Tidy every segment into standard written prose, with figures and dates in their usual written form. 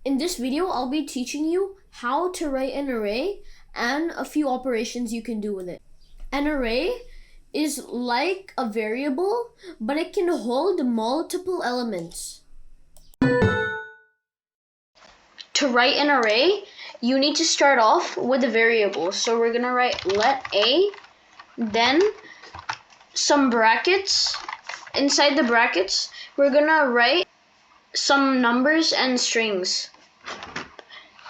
In this video, I'll be teaching you how to write an array and a few operations you can do with it. An array is like a variable, but it can hold multiple elements. To write an array, you need to start off with a variable. So we're gonna write let a, then some brackets. Inside the brackets, we're gonna write some numbers and strings.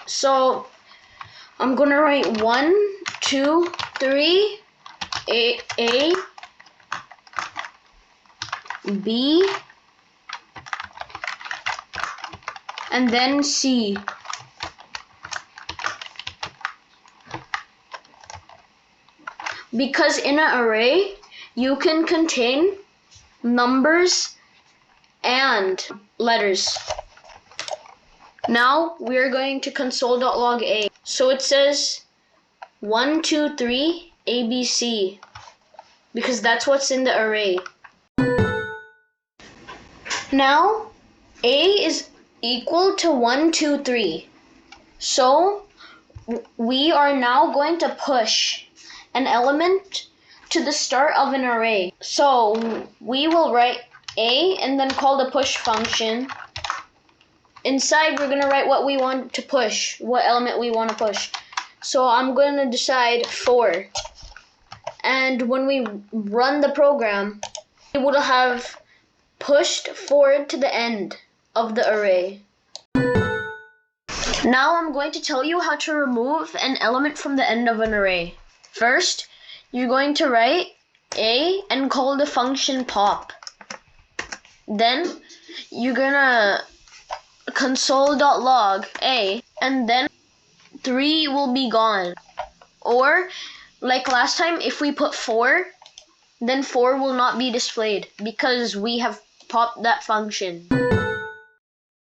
So I'm gonna write 1, 2, 3, A, B, and then C. Because in an array, you can contain numbers and letters. Now we're going to console.log A. So it says 1, 2, 3, ABC, because that's what's in the array. Now A is equal to 1, 2, 3. So we are now going to push an element to the start of an array. So we will write A and then call the push function. Inside, we're gonna write what we want to push, what element we want to push. So I'm gonna decide 4. And when we run the program, it will have pushed 4 to the end of the array. Now I'm going to tell you how to remove an element from the end of an array. First, you're going to write A and call the function pop. Then you're gonna console.log A, and then 3 will be gone. Or like last time, if we put 4, then 4 will not be displayed because we have popped that function.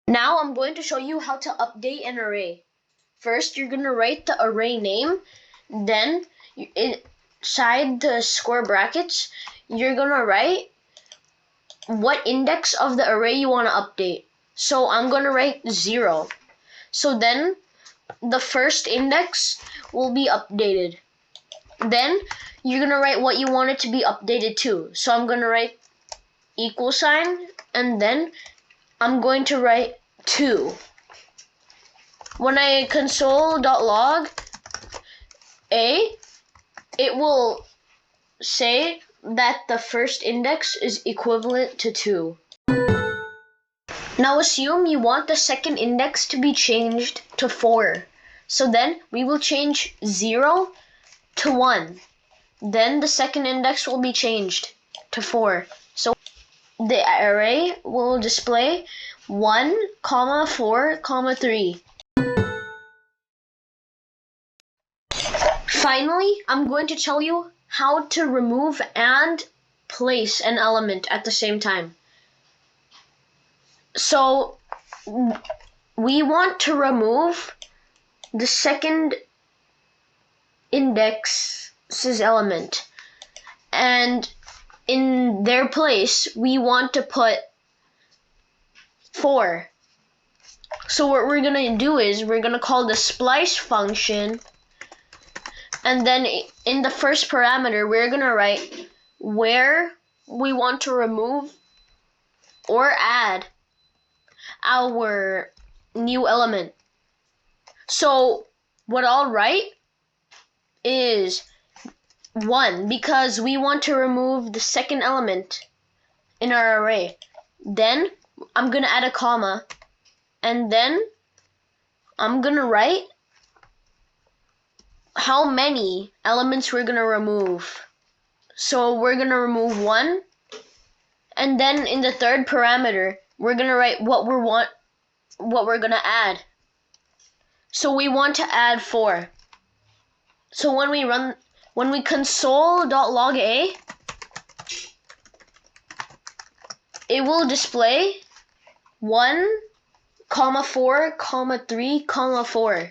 Now I'm going to show you how to update an array. First, you're gonna write the array name, then inside the square brackets, you're gonna write what index of the array you want to update. So I'm gonna write 0. So then the first index will be updated. Then you're gonna write what you want it to be updated to. So I'm gonna write equal sign, and then I'm going to write 2. When I console.log A, it will say that the first index is equivalent to 2. Now assume you want the second index to be changed to 4. So then we will change 0 to 1. Then the second index will be changed to 4. So the array will display 1, 4, 3. Finally, I'm going to tell you how to remove and place an element at the same time. So we want to remove the second index's element, and in their place we want to put 4. So what we're gonna do is we're gonna call the splice function, and then in the first parameter we're gonna write where we want to remove or add our new element. So what I'll write is 1 because we want to remove the second element in our array. Then I'm gonna add a comma, and then I'm gonna write how many elements we're gonna remove. So we're gonna remove 1, and then in the third parameter we're gonna write what we're gonna add. So we want to add 4. So when we console.log A, it will display 1, 4, 3, 4.